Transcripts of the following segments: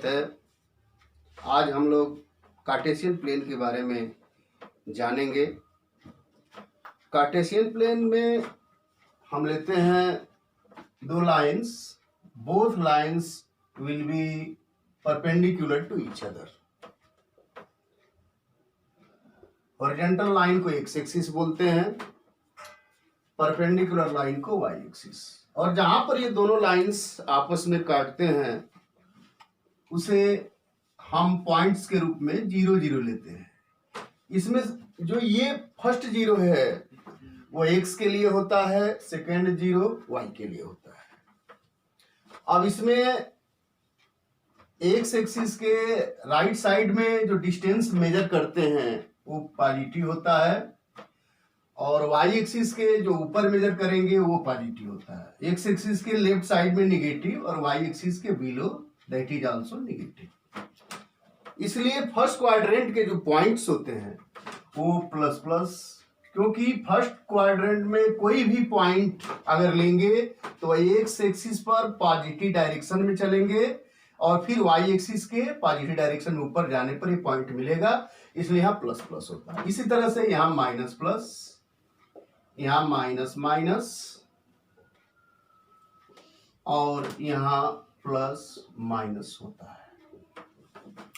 आज हम लोग कार्टेशियन प्लेन के बारे में जानेंगे। कार्टेशियन प्लेन में हम लेते हैं दो lines, both lines will be perpendicular to each other. Horizontal line को एक्स एक्सिस बोलते हैं, परपेंडिकुलर लाइन को वाई एक्सिस। और जहां पर ये दोनों लाइंस आपस में काटते हैं उसे हम पॉइंट्स के रूप में 0 0 लेते हैं। इसमें जो ये फर्स्ट 0 है वो x के लिए होता है, सेकेंड 0 y के लिए होता है। अब इसमें एक्स एक्सिस के राइट साइड में जो डिस्टेंस मेजर करते हैं वो पॉजिटिव होता है, और y एक्सिस के जो ऊपर मेजर करेंगे वो पॉजिटिव होता है। x एक्सिस के लेफ्ट साइड में निगेटिव और y एक्सिस के below that is also negative. इसलिए फर्स्ट क्वाड्रेंट के जो पॉइंट्स होते हैं वो प्लस प्लस, क्योंकि फर्स्ट क्वाड्रेंट में कोई भी पॉइंट अगर लेंगे तो एक्स एक्सिस पर पॉजिटिव डायरेक्शन में चलेंगे और फिर वाई एक्सिस के पॉजिटिव डायरेक्शन में ऊपर जाने पर ये पॉइंट मिलेगा, इसलिए यहाँ प्लस प्लस होता है। इसी तरह से यहाँ माइनस प्लस, यहाँ माइनस माइनस और यहाँ प्लस माइनस होता है।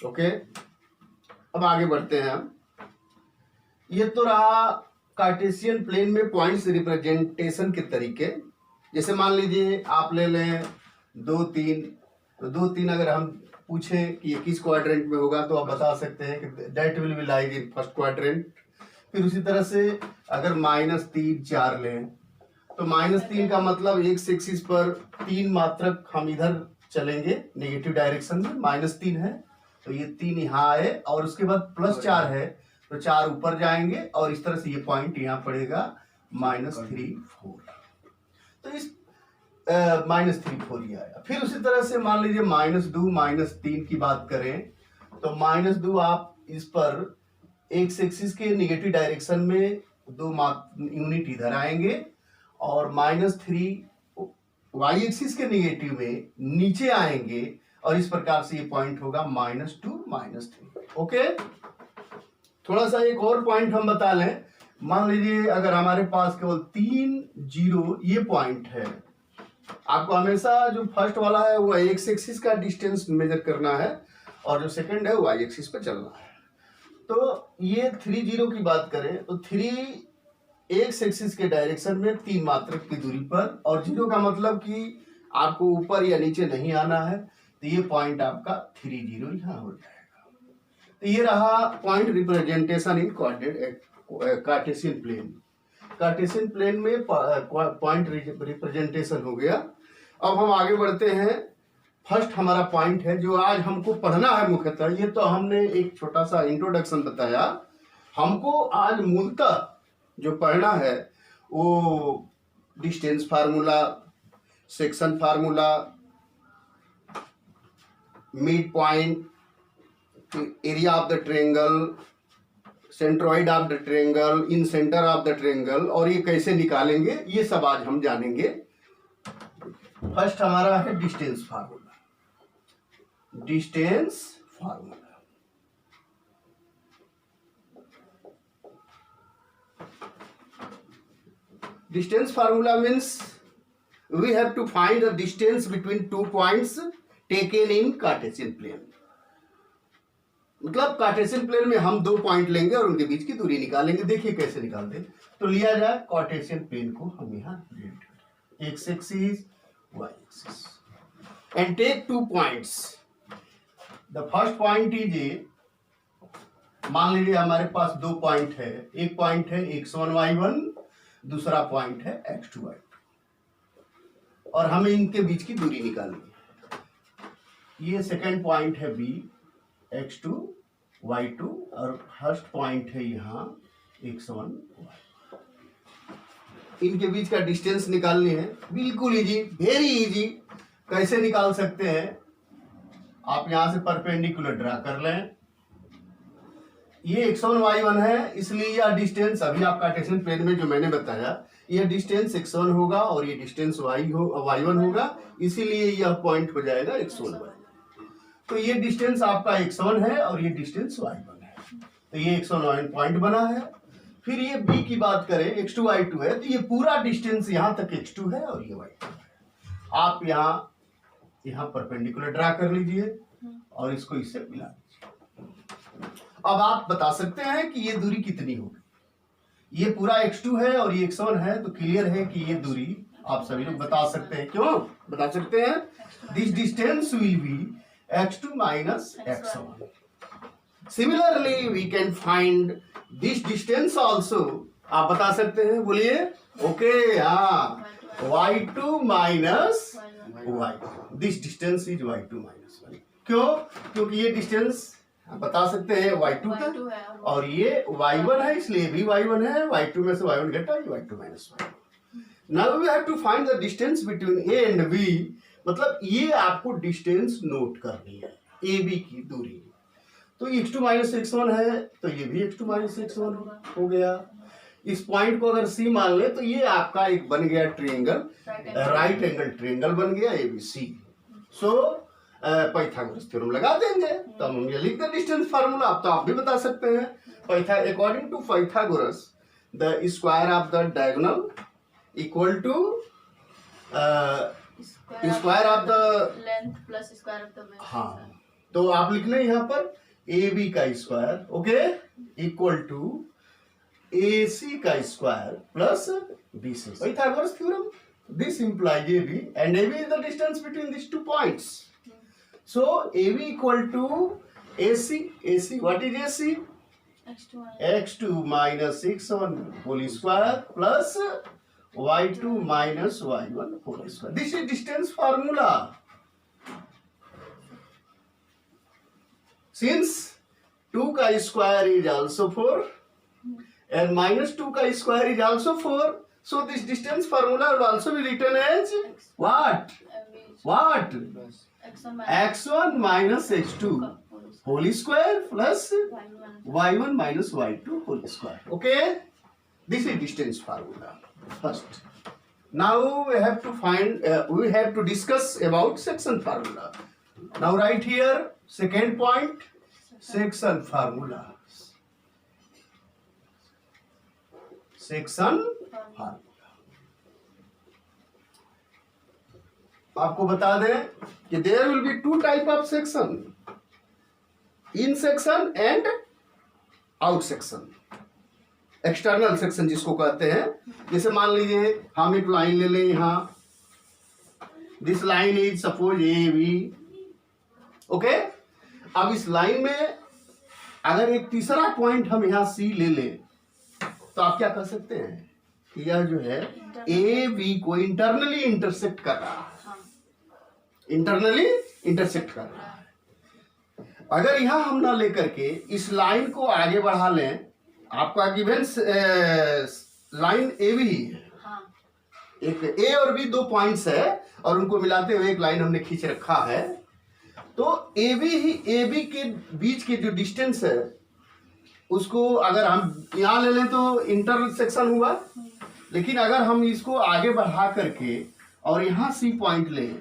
ओके, अब आगे बढ़ते हैं हम। ये तो रहा कार्टेशियन प्लेन में पॉइंट्स रिप्रेजेंटेशन के तरीके। जैसे मान लीजिए आप ले लें 2 3, तो 2 3 अगर हम पूछें कि ये किस क्वाड्रेंट में होगा तो आप बता सकते हैं कि that will be like in first quadrant. फिर उसी तरह से अगर -3 4 लें तो -3 का मतलब एक्स एक्सिस पर 3 मात्रक हम इधर चलेंगे नेगेटिव डायरेक्शन में, -3 है तो ये 3 यहाँ आए, और उसके बाद +4 है तो 4 ऊपर जाएंगे और इस तरह से ये पॉइंट यहाँ पड़ेगा -3 4। तो इस -3 4 ये आया। फिर उसी तरह से मान लीजिए -2 -3 की बात करें तो -2 आप इस पर एक्स एक्सिस के निगेटिव डायरेक्शन में 2 यूनिट इधर आएंगे और -3 वाई एक्सिस के निगेटिव में नीचे आएंगे और इस प्रकार से ये पॉइंट होगा -2 -3। ओके, थोड़ा सा एक और पॉइंट हम बता लें। मान लीजिए अगर हमारे पास केवल 3 0 ये पॉइंट है, आपको हमेशा जो फर्स्ट वाला है वो एक्स एक्सिस का डिस्टेंस मेजर करना है और जो सेकंड है वाई एक्सिस पे चलना है। तो ये 3 0 की बात करें तो 3 एक्स एक्सिस के डायरेक्शन में 3 मात्रक की दूरी पर, और 0 का मतलब कि आपको ऊपर या नीचे नहीं आना है, तो ये पॉइंट आपका 3 0 यहाँ हो जाएगा। तो ये रहा point representation in Cartesian plane. Cartesian plane में पॉइंट रिप्रेजेंटेशन हो गया। अब हम आगे बढ़ते हैं। फर्स्ट हमारा पॉइंट है जो आज हमको पढ़ना है मुख्यतः। ये तो हमने एक छोटा सा इंट्रोडक्शन बताया, हमको आज मूलतः जो पढ़ना है वो distance formula, section formula, mid point, area of the triangle, centroid of the triangle, in centre of the triangle, और ये कैसे निकालेंगे ये सब आज हम जानेंगे। फर्स्ट हमारा है distance formula. Distance formula distance formula means we have to find the distance between 2 points taken in Cartesian plane। मतलब कार्टेशियन प्लेन में हम 2 पॉइंट लेंगे और उनके बीच की दूरी निकालेंगे। देखिए कैसे निकालते हैं। तो लिया जाए कार्टेशियन प्लेन को हम यहाँ X axis Y axis and take 2 points. The first point is A, मान लीजिए हमारे पास 2 पॉइंट है। एक पॉइंट है x1 y1, दूसरा पॉइंट है x2 y2, और हमें इनके बीच की दूरी निकालनी है। ये सेकंड पॉइंट है b x2 y2 और फर्स्ट पॉइंट है यहाँ x1 y। इनके बीच का डिस्टेंस निकालनी है। बिल्कुल इजी, वेरी इजी। कैसे निकाल सकते हैं, आप यहां से परपेंडिकुलर ड्रा कर लें। ये x1 y1 है, इसलिए यह डिस्टेंस अभी आप कार्टेशियन प्लेन में जो मैंने बताया यह डिस्टेंस x1 होगा और ये डिस्टेंस y1 होगा, इसीलिए यह पॉइंट हो जाएगा x1 y। तो ये डिस्टेंस आपका x1 है और ये डिस्टेंस y1 है, तो ये x1 पॉइंट बना है। फिर ये b की बात करें, x2 y2 है, तो ये पूरा डिस्टेंस यहाँ तक x2 है और ये y2 है। आप यहाँ परपेंडिकुलर ड्रा कर लीजिए और इसको इससे मिला दीजिए। अब आप बता सकते हैं कि ये दूरी कितनी होगी। ये पूरा x2 है और ये x1 है, तो क्लियर है कि ये दूरी आप सभी लोग बता सकते हैं। क्यों बता सकते हैं? This distance will be x2 minus x1। Similarly we can find this distance also. आप बता सकते हैं, बोलिए। ओके, हाँ, y2 minus y। This distance is y2 minus y। क्यों? क्योंकि ये डिस्टेंस बता सकते हैं y2 का, और ये y1 है, इसलिए भी y1 है। y2 में से y1 घटा, ये y2 minus y। Now we have to find the distance between a and b। मतलब ये आपको डिस्टेंस नोट करनी है, ए बी की दूरी। तो x2 माइनस x1 है, तो ये भी x2 माइनस x1 हो गया। इस पॉइंट को अगर C मान ले तो ये आपका एक बन गया ट्रायंगल, राइट एंगल ट्रायंगल बन गया ABC। सो पाइथागोरस थ्योरम लगा देंगे तो हम ये लिख दें डिस्टेंस फार्मूला। अब तो आप भी बता सकते हैं, according to Pythagoras the square of the diagonal equal to square of the length plus square of the width. हाँ, तो आप लिख लें यहाँ पर AB का square, okay, equal to AC का square plus BC। Pythagoras theorem, this implies AB and AB is the distance between these 2 points. So AB equal to AC, what is AC? x2 minus x1 whole square plus y2 minus y1 whole square. This is distance formula. Since 2 का square is also 4 and minus 2 का square is also 4, so this distance formula will also be written as what? What? x1 minus x2 whole square plus y1 minus y2 whole square. Okay? This is distance formula first. Now we have to find, we have to discuss about section formula. Now right here, second point, section formula. Section formula आपको बता दें कि there will be 2 type of section, in section and out section. External section जिसको कहते हैं, जैसे मान लीजिए हम एक लाइन ले लें यहाँ, this line is suppose A B, okay. अब इस लाइन में अगर एक तीसरा पॉइंट हम यहाँ सी ले लें तो आप क्या कर सकते हैं कि यह जो है ए बी को इंटरनली इंटरसेक्ट कर रहा है, इंटरनली इंटरसेक्ट कर रहा है। अगर यहां हम ना लेकर के इस लाइन को आगे बढ़ा लें, आपका गिवन लाइन ए बी है, एक ए और बी 2 पॉइंट्स है और उनको मिलाते हुए एक लाइन हमने खींच रखा है। तो ए बी के बीच के जो डिस्टेंस है उसको अगर हम यहाँ ले लें तो इंटरसेक्शन हुआ, लेकिन अगर हम इसको आगे बढ़ा करके और यहाँ सी पॉइंट लें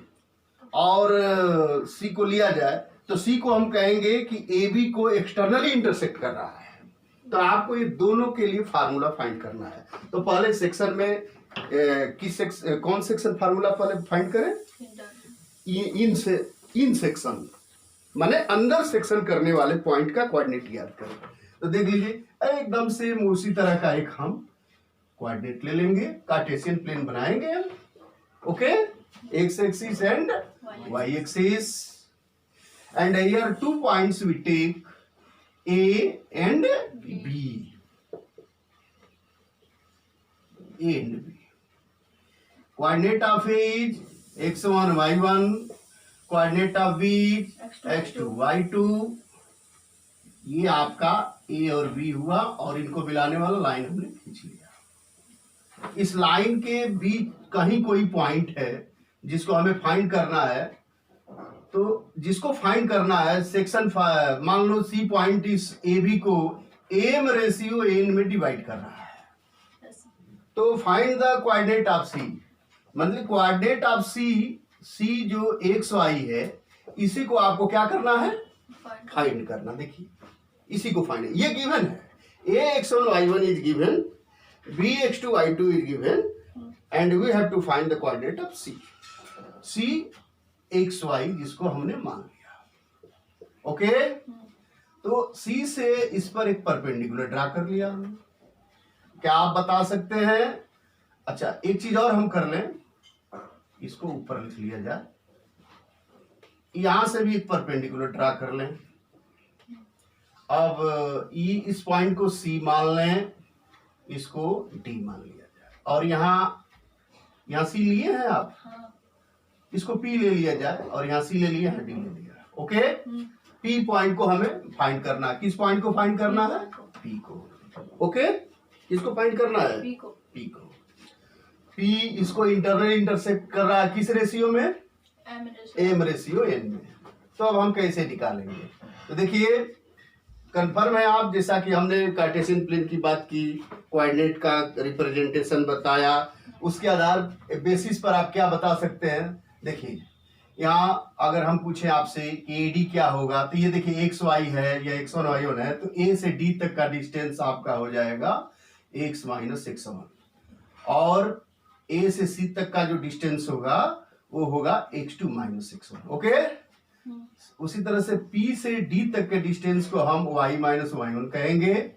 और सी को लिया जाए तो सी को हम कहेंगे कि ए बी को एक्सटर्नली इंटरसेक्ट कर रहा है। तो आपको ये दोनों के लिए फार्मूला फाइंड करना है। तो पहले सेक्शन में कौन सेक्शन फार्मूला पहले फाइंड करें? इन सेक्शन माने अंदर सेक्शन करने वाले पॉइंट का कोऑर्डिनेट याद करें। तो देख लीजिए एकदम से उसी तरह का एक हम कोऑर्डिनेट ले लेंगे, कार्टेशियन प्लेन बनाएंगे, okay, x axis and y axis, and here 2 points we take A and B, A and B. Coordinate of A is x1 y1, coordinate of B x2 y2। ये आपका ए और B हुआ और इनको मिलाने वाला line हमने खींच लिया। इस लाइन के बीच कहीं कोई पॉइंट है जिसको हमें फाइंड करना है, तो जिसको फाइंड करना है सेक्शन मान लो सी पॉइंट इस ए बी को एम रेशियो एन में डिवाइड कर रहा है, तो फाइंड द कोऑर्डिनेट ऑफ सी। मतलब कोऑर्डिनेट ऑफ सी जो एक्स वाई है, इसी को आपको क्या करना है, फाइंड करना। देखिए इसी को फाइंड, ये गिवन है ax1 y1 is given, bx2 y2 is given and we have to find the coordinate of c x y जिसको हमने मान लिया। ओके तो c से इस पर एक परपेंडिकुलर ड्रा कर लिया हमने। क्या आप बता सकते हैं? अच्छा एक चीज और हम कर लें, इसको ऊपर लिख लिया जाए, यहां से भी एक परपेंडिकुलर ड्रा कर लें। अब इस पॉइंट को C मान लें, इसको D मान लिया जाए, और यहाँ C लिए हैं आप, इसको P ले लिया जाए, और यहाँ C ले लिया है, D ले लिया। ओके P पॉइंट को हमें फाइंड करना है। किस पॉइंट को फाइंड करना है? P को। ओके किसको फाइंड करना है? P को। P इसको इंटरनल इंटरसेक्ट कर रहा है किस रेशियो में? M रेशियो N में। तो अब हम कैसे निकालेंगे? तो देखिए कंफर्म है आप, जैसा कि हमने कार्टेशियन प्लेन की बात की, कोऑर्डिनेट का रिप्रेजेंटेशन बताया, उसके आधार बेसिस पर आप क्या बता सकते हैं? देखिए यहाँ अगर हम पूछे आपसे कि AD क्या होगा, तो ये देखिए XY है या X1 Y1 है, तो A से D तक का डिस्टेंस आपका हो जाएगा x माइनस x1, और A से C तक का जो डिस्टेंस होगा वो होगा x2 माइनस x1। ओके उसी तरह से P से D तक के डिस्टेंस को हम y माइनस y1 कहेंगे,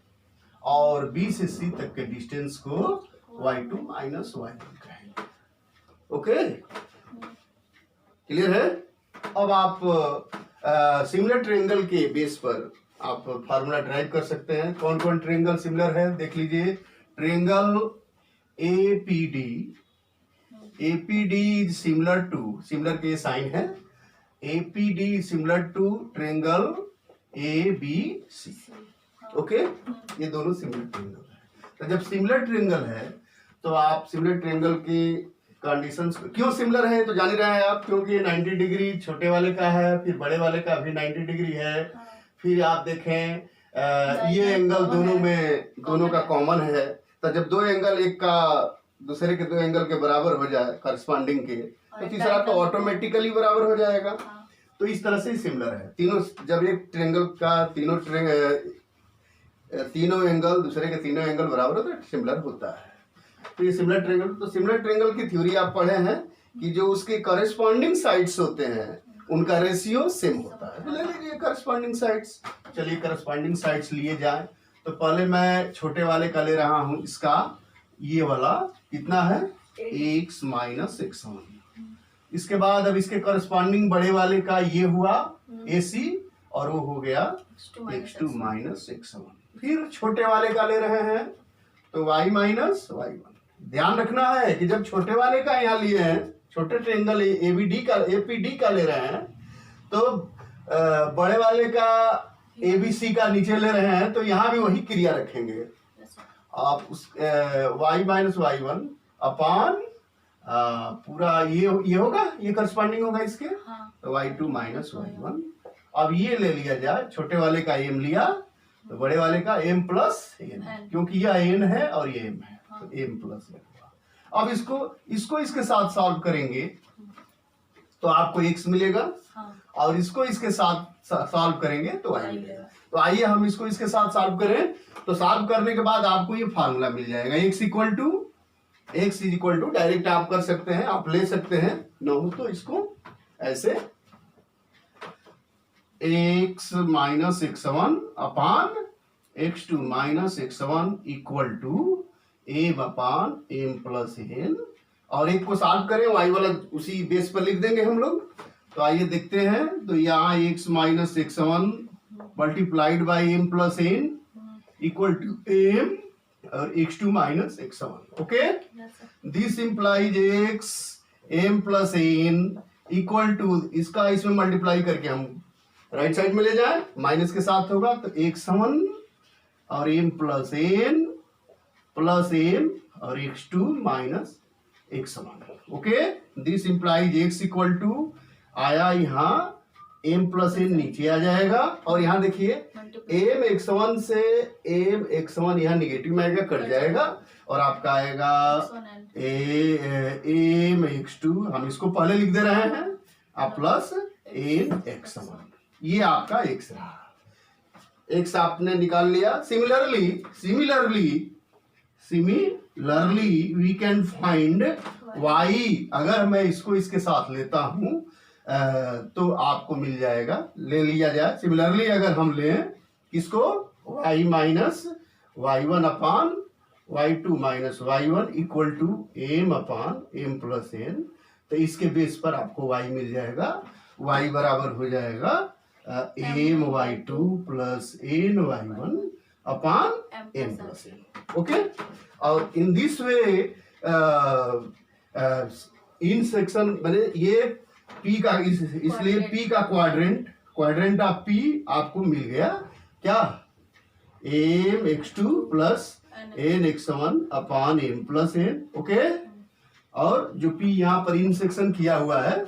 और B से C तक के डिस्टेंस को y2 माइनस y1 कहेंगे। ओके क्लियर है? अब आप सिमिलर ट्रायंगल के बेस पर आप फार्मूला ड्राइव कर सकते हैं। कौन कौन ट्रायंगल सिमिलर है देख लीजिए। Triangle APD is similar to, similar के साइन है, APD similar to triangle ABC। Okay ये दोनों सिमिलर ट्रायंगल है। तो जब सिमिलर ट्रायंगल है तो आप सिमिलर ट्रायंगल की कंडीशंस, क्यों सिमिलर है तो जान ही रहे हैं आप, क्योंकि 90 डिग्री छोटे वाले का है, फिर बड़े वाले का भी 90 डिग्री है, फिर आप देखें ये एंगल दोनों में, दोनों का कॉमन है। तो जब दो एंगल एक का दूसरे के दो एंगल के बराबर हो जाए करस्पॉन्डिंग के, तो तीसरा तो ऑटोमेटिकली बराबर हो जाएगा। तो इस तरह से सिमिलर है तीनों। जब एक ट्रायंगल का तीनों एंगल दूसरे के तीनों एंगल बराबर हो तो सिमिलर होता है। तो ये सिमिलर ट्रायंगल, तो सिमिलर ट्रायंगल की थ्योरी आप पढ़े हैं कि जो उसके कॉरेस्पॉन्डिंग साइड्स होते हैं उनका रेशियो सेम होता है। तो ले लीजिए कॉरेस्पॉन्डिंग साइड्स। चलिए कॉरेस्पॉन्डिंग साइड्स लिए जाए, तो पहले मैं छोटे वाले का ले रहा हूं, इसका ये वाला कितना है x माइनस x1। इसके बाद अब इसके कॉरेस्पॉन्डिंग बड़े वाले का ये हुआ AC, और वो हो गया x2 माइनस x1। फिर छोटे वाले का ले रहे हैं तो y माइनस y1। ध्यान रखना है कि जब छोटे वाले का यहाँ लिए हैं, छोटे ट्रायंगल APD का ले रहे हैं, तो बड़े वाले का ABC का नीचे ले रहे हैं, तो यहाँ भी वही क्रिया रखेंगे आप। उस y माइनस y1 अपान पूरा ये होगा, ये करस्पॉन्डिंग होगा इसके, तो y2 माइनस y1। अब ये ले लिया जाए, छोटे वाले का m लिया तो बड़े वाले का m प्लस n, क्योंकि यह n है और ये m है, तो m प्लस n हुआ। अब इसको इसके साथ सॉल्व करेंगे तो आपको x मिलेगा, और इसको इसके साथ सॉल्व करेंगे तो y मिलेगा। तो आइए हम इसको इसके साथ सॉल्व करें। तो सॉल्व करने के बाद आपको ये फार्मूला मिल जाएगा, x is equal to direct आप कर सकते हैं, आप ले सकते हैं, न हो तो इसको ऐसे x minus x1 upon x2 minus x1 equal to m upon m plus n, और एक को सॉल्व करें, y वाला उसी बेस पर लिख देंगे हम लोग। तो आइए देखते हैं, तो यहाँ x minus x1 multiplied by m plus n equal to m और x2 minus x1। Okay this implies x m plus n equal to, इसका इसमें मल्टीप्लाई करके हम राइट साइड में ले जाए, माइनस के साथ होगा तो x1 और m plus n plus m और x2 minus x1। Okay this implies x equal to आया यहाँ m प्लस n नीचे आ जाएगा, और यहाँ देखिए m x1 से m x1 यहाँ निगेटिव में आएगा, कट जाएगा, और आपका आएगा m x2, हम इसको पहले लिख दे रहे हैं, आप प्लस एन एक्स 1, ये आपका एक्स रहा, एक्स आपने निकाल लिया। Similarly we can find y, अगर मैं इसको इसके साथ लेता हूं तो आपको मिल जाएगा, ले लिया जाए। सिमिलरली अगर हम लें किसको, y minus y1 upon y2 minus y1 equal to m upon m plus n, तो इसके बेस पर आपको y मिल जाएगा। y बराबर हो जाएगा m y2 plus n y1 upon m plus n। Okay, और in this way in section मैंने ये p का इसलिए p का क्वाड्रेंट ऑफ p आपको मिल गया क्या, m x2 plus n x1 अपान m प्लस n। ओके, और जो p यहाँ पर इन सेक्शन किया हुआ है,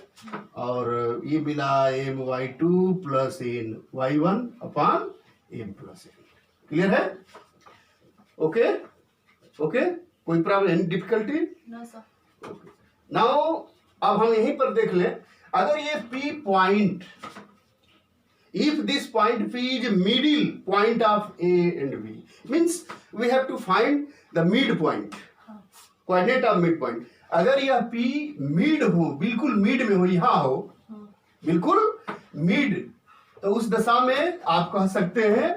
और ये मिला m y2 plus n y1 upon m plus n। Clear है? ओके, कोई problem, any difficulty? No sir. Okay, now अब हम यहीं पर देख लें, अगर ये p point, if this point p is middle point of a and b, means we have to find the midpoint, coordinate of midpoint। अगर यह p मिड हो, बिल्कुल मिड में हो, यहाँ हो बिल्कुल मिड, तो उस दशा में आप कह सकते हैं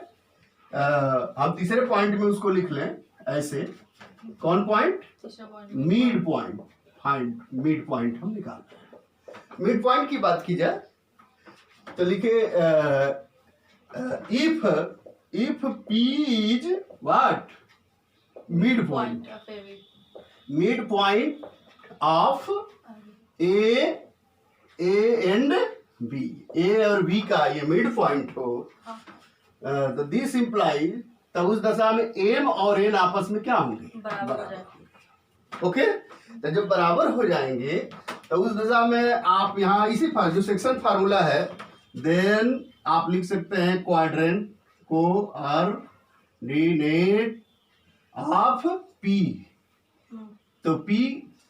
हम तीसरे पॉइंट में उसको लिख लें ऐसे, कौन point, mid point. Find mid point हम निकालते हैं। मिड पॉइंट की बात की जाए तो लिखे if p is what, mid point of A and B, A और बी का ये मिड पॉइंट हो, तो दिस इंप्लाइज, तो उस दशा में m और n आपस में क्या होंगे, बराबर। ओके, तो जब बराबर हो जाएंगे तो उस दशा में आप यहाँ इसी जो सेक्शन फार्मूला है, देन आप लिख सकते हैं क्वाड्रेंट कोऑर्डिनेट ऑफ p। तो p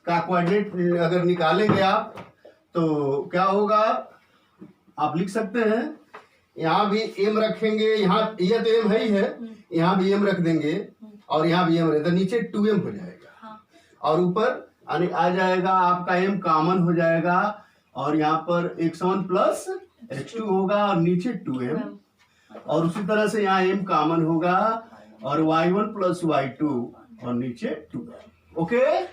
का कोऑर्डिनेट अगर निकालेंगे आप तो क्या होगा, आप लिख सकते हैं, यहाँ भी m रखेंगे, यहाँ ये तो m है ही है, यहाँ भी m रख देंगे और यहाँ भी m रहे तो नीचे 2m हो जाएगा, और ऊपर आ जाएगा आपका m कॉमन हो जाएगा, और यहाँ पर x1 प्लस x2 होगा और नीचे 2m, और उसी तरह से यहाँ m कॉमन होगा और y1 प्लस y2 और नीचे 2m। Okay,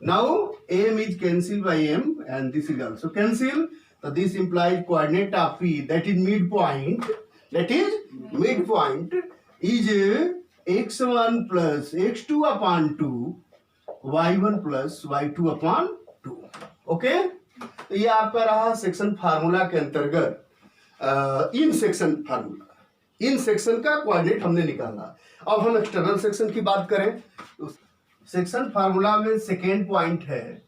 now m is cancelled by m and this is also cancelled, so this implies coordinate of p, that is midpoint is x1 plus x2 upon 2 y1 plus y2 upon 2। Okay, तो ये आपका रहा section formula के अंतर्गत in section formula, in section का coordinate हमने निकाला। अब हम एक्सटर्नल सेक्शन की बात करें तो सेक्शन फार्मूला में सेकेंड पॉइंट है,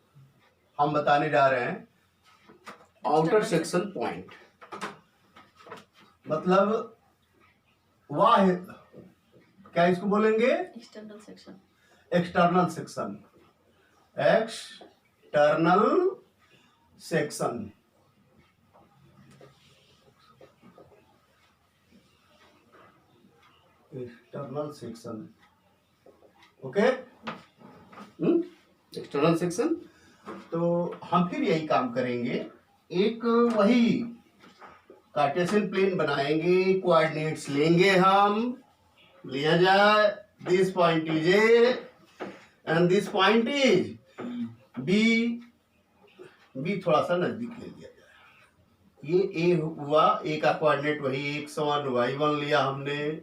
हम बताने जा रहे हैं आउटर सेक्शन पॉइंट, मतलब वाह क्या इसको बोलेंगे, external section, external section, okay, external section. तो हम फिर यही काम करेंगे, एक वही कार्टेशियन प्लेन बनाएंगे, कोऑर्डिनेट्स लेंगे, हम लिया जाए this point is A and this point is B, थोड़ा सा नजदीक ले लिया जाए, ये ए हुआ, ए का कोऑर्डिनेट वही x1 y1 लिया हमने,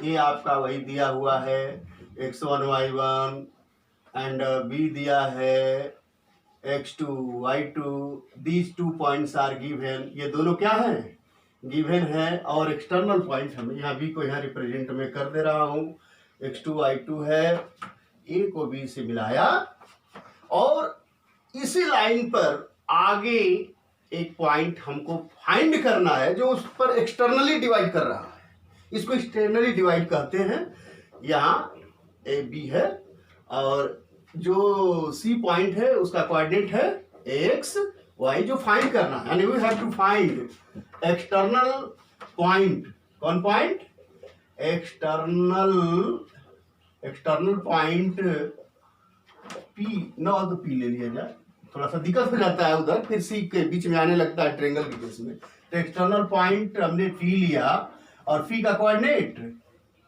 ये आपका वही दिया हुआ है x1 y1 एंड बी दिया है x2 y2, these 2 points are given, ये दोनों क्या है, गिवन है, और एक्सटर्नल पॉइंट हम यहाँ बी को यहाँ रिप्रेजेंट में कर दे रहा हूँ, x2 y2 है, ए को बी से मिलाया, और इसी लाइन पर आगे एक पॉइंट हमको फाइंड करना है जो उस पर एक्सटर्नली डिवाइड कर रहा है, इसको एक्सटर्नली डिवाइड कहते हैं। यहाँ ए बी है और जो सी पॉइंट है उसका कोऑर्डिनेट है एक्स y जो फाइंड करना है, यानी we have to find external point. कौन पॉइंट? एक्सटर्नल पॉइंट P, न तो P ले लिया जाए, थोड़ा सा दिक्कत हो जाता है उधर, फिर C के बीच में आने लगता है ट्रेंगल के केस में। तो एक्सटर्नल पॉइंट हमने P लिया और P का कोऑर्डिनेट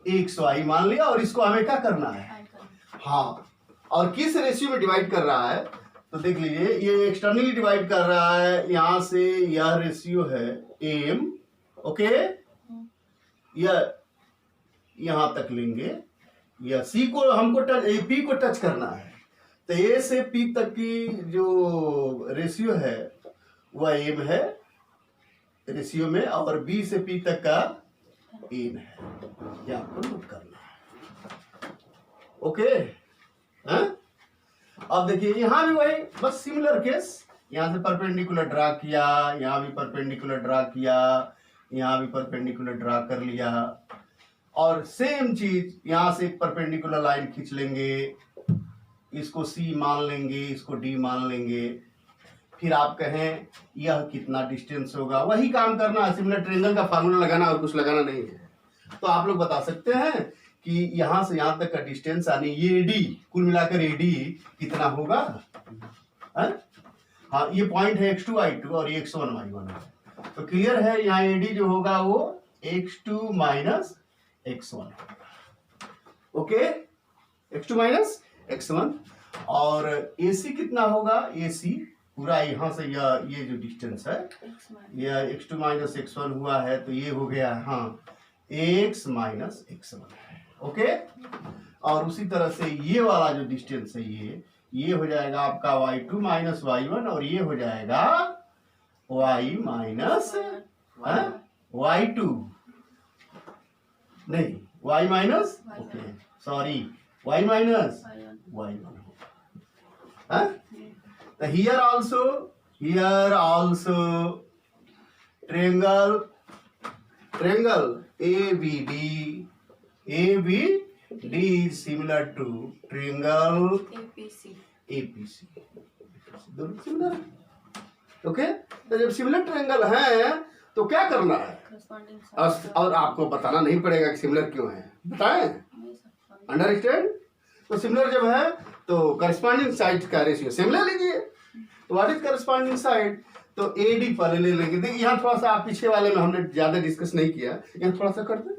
XY मान लिया, और इसको हमें क्या करना है? हाँ, और किस रेशियो में डिवाइड कर रहा है? तो देख लीजिए, ये एक्सटर्नली डिवाइड कर रहा है, यहां से यह रेशियो है M, ओके, यह यहां तक लेंगे, या C को हमको P को टच करना है, तो A से P तक की जो रेशियो है वह M है रेशियो में, और B से P तक का N है, ये आपको नोट करना है, ओके। हाँ, अब देखिए यहां भी वही, बस सिमिलर केस, यहां से परपेंडिकुलर ड्रा किया, यहां भी परपेंडिकुलर ड्रा किया, यहां भी परपेंडिकुलर ड्रा कर लिया, और सेम चीज यहां से एक परपेंडिकुलर लाइन खींच लेंगे, इसको C मान लेंगे, इसको D मान लेंगे, फिर आप कहें यह कितना डिस्टेंस होगा, वही काम करना है, सिमिलर ट्रायंगल का फार्मूला लगाना और कुछ लगाना नहीं है। तो आप लोग बता सकते हैं कि यहां से यहां तक का डिस्टेंस, यानी ये AD, कुल मिलाकर AD कितना होगा? हाँ, ये पॉइंट है x2 y2 और ये x1 y1 है, तो क्लियर है, यहाँ AD जो होगा वो x2 minus x1, okay, x2 minus x1, और AC कितना होगा? AC पूरा यहां से ये जो डिस्टेंस है, ये x2 माइनस x1 हुआ है, तो ये हो गया, हाँ, x माइनस x1, ओके। और उसी तरह से ये वाला जो डिस्टेंस है, ये हो जाएगा आपका y2 माइनस y1, और ये हो जाएगा y माइनस y2, नहीं, y minus, okay, sorry, y minus y1, हाँ। तो here also triangle ABD is similar to triangle APC, दोनों सिमिलर है, ओके। तो जब सिमिलर ट्रायंगल है तो क्या करना है? और आपको बताना नहीं पड़ेगा कि सिमिलर क्यों है, बताएं, अंडरस्टैंड। तो सिमिलर जब है तो करस्पॉन्डिंग साइड का रेशियो सिमिलर लीजिए। तो व्हाट इज करस्पॉन्डिंग साइड? तो AD पहले ले लेंगे। देखिए यहाँ थोड़ा सा, आप पिछले वाले में हमने ज्यादा डिस्कस नहीं किया, यहाँ थोड़ा सा कर दे,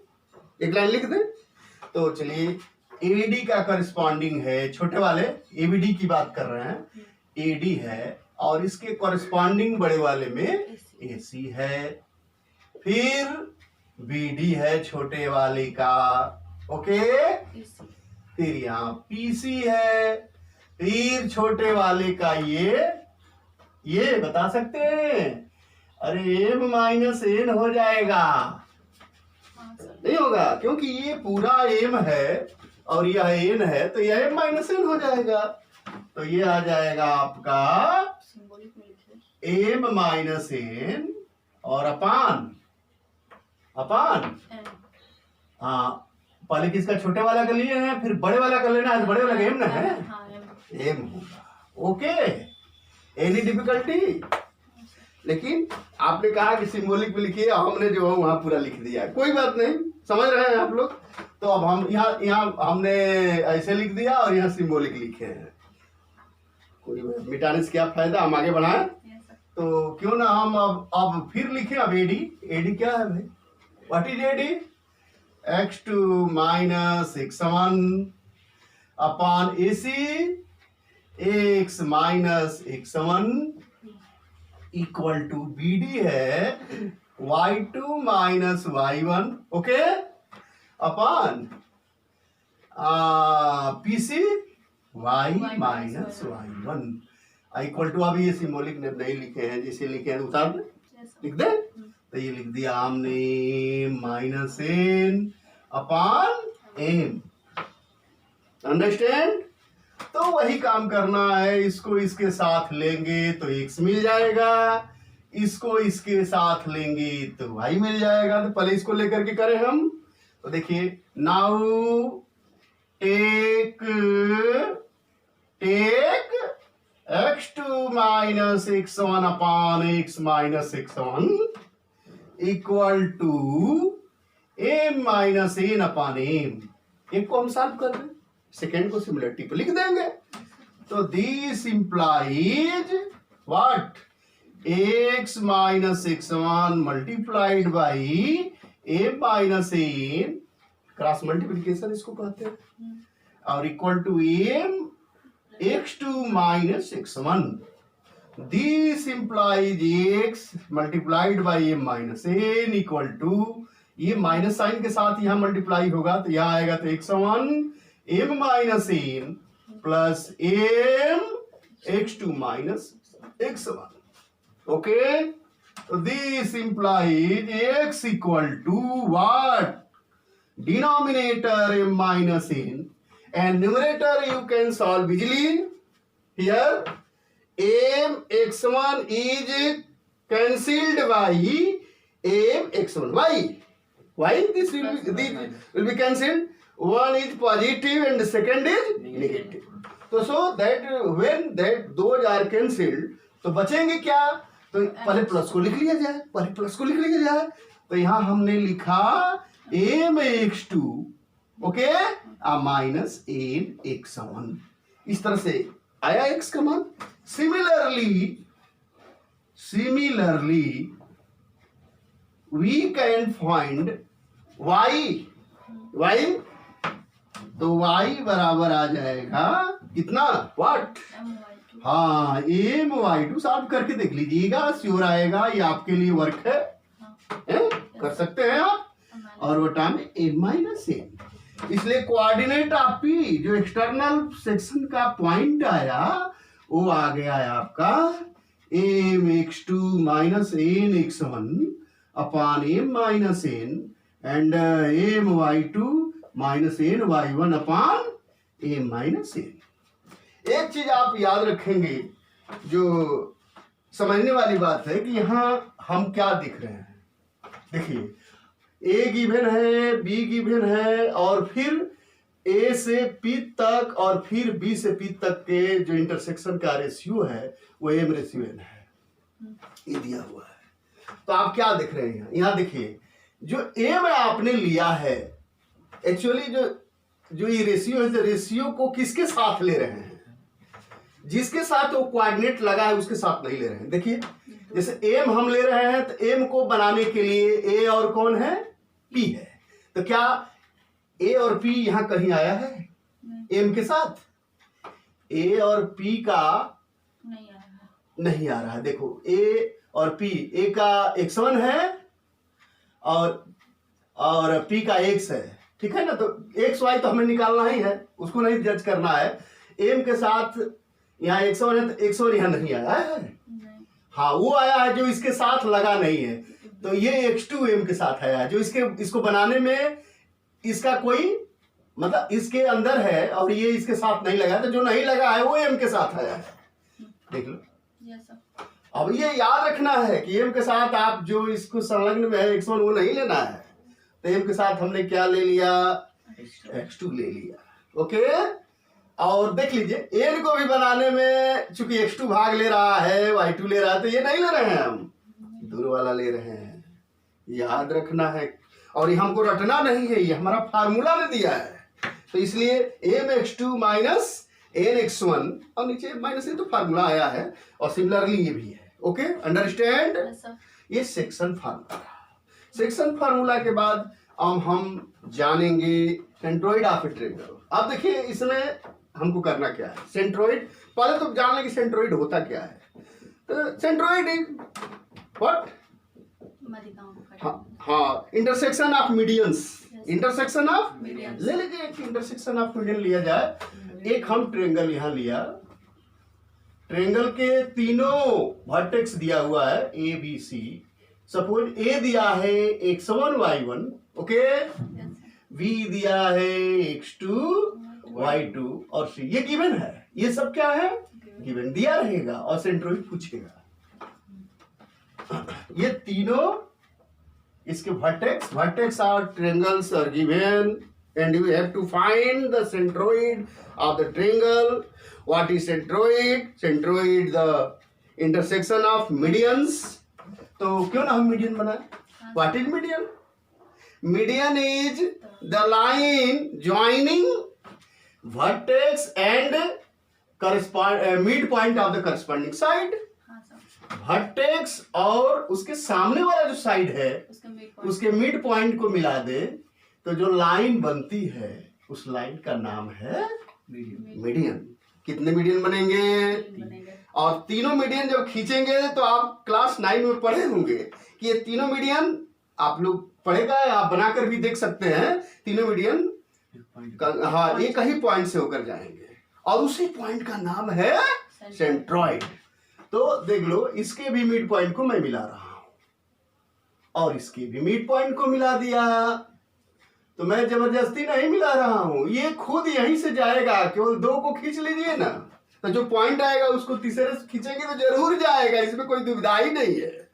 एक लाइन लिख दे। तो चलिए, AD का करस्पॉन्डिंग है, छोटे वाले ABD की बात कर रहे हैं, AD है, और इसके करस्पॉन्डिंग बड़े वाले में AC है, फिर BD है छोटे वाले का, ओके, फिर यहाँ PC है, फिर छोटे वाले का ये बता सकते हैं, अरे M माइनस N हो जाएगा, नहीं होगा, क्योंकि ये पूरा M है और यह N है, तो यह M माइनस N हो जाएगा। तो ये आ जाएगा आपका M माइनस N और अपान, हाँ, पहले किसका? छोटे वाला कर लिए हैं, फिर बड़े वाला कर लेना है, तो बड़े वाला का M ना है, M होगा, ओके। Any difficulty? लेकिन आपने कहा कि सिंबॉलिक में लिखिए, हमने जो है वहां पूरा लिख दिया, कोई बात नहीं, समझ रहे हैं आप लोग। तो अब हम यहाँ हमने ऐसे लिख दिया और यहाँ सिंबॉलिक लिखे हैं, कोई मिटाने से क्या फायदा, हम आगे बढ़ाएं। तो क्यों ना हम अब फिर लिखें, अब AD क्या है भाई? What is AD? x2 minus x1 upon AC x minus x1 equal to BD है y2 minus y1, okay, upon PC y minus y1 equal to, अभी ये सिंबॉलिक नहीं लिखे हैं, जिसे लिखे हैं उतार दे, लिख दे। तो ये लिख दिया हमने minus N upon M, understand. तो वही काम करना है, इसको इसके साथ लेंगे तो x मिल जाएगा, इसको इसके साथ लेंगे तो y मिल जाएगा। तो पहले इसको लेकर के करें हम, तो देखिए, now take x2 minus x1 upon x minus x1 equal to m minus n upon m। एक को हम सॉल्व कर रहे हैं, सेकेंड को सिमिलरिटी पे लिख देंगे। तो this implies what, x minus x1 multiplied by m minus n, cross multiplication इसको कहते हैं, और equal to m x2 minus x1। This implies x multiplied by m minus n equal to, ये माइनस साइन के साथ यहां multiply होगा तो यहां आएगा तो x1 m minus n plus m x2 minus x1। Okay, तो this implies x equal to what, denominator m minus n and numerator you can solve easily. Here m x1 is cancelled by m x1. Why this will be cancelled? One is positive and the second is negative. So that when that those are cancelled, तो बचेंगे क्या, तो पहले plus को लिख लिया जाए, तो यहां हमने लिखा m x2 okay minus n x1, इस तरह से आया x का मान। Similarly we can find y, तो y बराबर आ जाएगा कितना, व्हाट, हाँ m/2 सॉल्व करके देख लीजिएगा, श्योर आएगा, ये आपके लिए वर्क है, कर सकते हैं आप। और वो टाइम m माइनस n, इसलिए कोऑर्डिनेट ऑफ p जो एक्सटर्नल सेक्शन का पॉइंट आया वो आ गया है आपका m x2 minus n x1 upon m minus n and m y2 minus n y1 upon m minus n। एक चीज आप याद रखेंगे जो समझने वाली बात है कि यहाँ हम क्या दिख रहे हैं, देखिए A गिवन है, B गिवन है, और फिर A से P तक और फिर B से P तक के जो इंटरसेक्शन का रेशियो है वो m रेशियो n है, ये दिया हुआ है। तो आप क्या देख रहे हैं यहाँ देखिए, जो m आपने लिया है एक्चुअली जो ये रेशियो है, तो रेशियो को किसके साथ ले रहे हैं, जिसके साथ वो कोऑर्डिनेट लगा है उसके साथ नहीं ले रहे हैं। देखिए जैसे m हम ले रहे हैं तो m को बनाने के लिए a और कौन है, p है, तो क्या a और p यहां कहीं आया है m के साथ, a और p का नहीं आ रहा है। देखो a और p, a का x1 है और p का x है, ठीक है ना, तो x y तो हमें निकालना ही है, उसको नहीं जज करना है। m के साथ यहाँ x1 है तो x1 यहाँ नहीं आया है, हाँ वो आया है जो इसके साथ लगा नहीं है, तो ये x2 m के साथ आया है, जो इसको बनाने में इसका कोई मतलब इसके अंदर है और ये इसके साथ नहीं लगा, तो जो नहीं लगा है वो m के साथ आया है, देख लो। अब ये याद रखना है कि m के साथ आप जो इसको संलग्न में है x1 वो नहीं लेना है, तो m के साथ हमने क्या ले लिया, x2 ले लिया, ओके। और देख लीजिए n को भी बनाने में चूंकि x2 भाग ले रहा है, y2 ले रहा है, तो ये नहीं ले रहे हैं, हम दूर वाला ले रहे हैं, याद रखना है। और ये हमको रटना नहीं है, ये हमारा फार्मूला ने दिया है, तो इसलिए m x2 minus n x1 और नीचे माइनस n तो फार्मूला आया है, और सिमिलरली ये भी है, ओके अंडरस्टैंड। ये सेक्शन फार्मूला, सेक्शन फार्मूला के बाद अब हम जानेंगे सेंट्रोइड ऑफ ए ट्रायंगल। अब देखिए इसमें हमको करना क्या है, सेंट्रोइड पहले तो जान लें कि सेंट्रोइड होता क्या है। तो सेंट्रोइड इज व्हाट, हाँ intersection of medians, intersection of medians ले लीजिए, एक इंटरसेक्शन ऑफ मीडियन लिया जाए। एक हम ट्रायंगल यहाँ लिया, ट्रायंगल के तीनों वर्टेक्स दिया हुआ है ए बी सी, सपोज ए दिया है x1 y1, ओके, बी दिया है x2 y2 और सी, ये गिवन है, ये सब क्या है गिवन दिया रहेगा और सेंट्रोइड पूछेगा। ये तीनों इसके वर्टेक्स और triangles are given and you have to find the centroid of the triangle. What is centroid? Centroid the intersection of medians. तो क्यों ना हम मीडियन बनाए? What is median? Median is the line joining vertex and midpoint of the corresponding side. Vertex और उसके सामने वाला जो साइड है उसके मिड पॉइंट को मिला दे तो जो लाइन बनती है उस लाइन का नाम है मीडियन। कितने मीडियन बनेंगे? और तीनों मीडियन जब खींचेंगे तो आप क्लास 9 में पढ़े होंगे कि ये तीनों मीडियन आप लोग पढ़ेगा, आप बनाकर भी देख सकते हैं। तीनों मीडियन हाँ एक ही पॉइंट से होकर जाएंगे और उसी पॉइंट का नाम है सेंट्रॉइड। तो देख लो, इसके भी मिड पॉइंट को मैं मिला रहा हूं और इसके भी मिड पॉइंट को मिला दिया। तो मैं जबरदस्ती नहीं मिला रहा हूं, ये खुद यहीं से जाएगा। केवल दो को खींच लीजिए ना, तो जो पॉइंट आएगा उसको तीसरे से खींचेंगे तो जरूर जाएगा, इसमें कोई दुविधा ही नहीं है।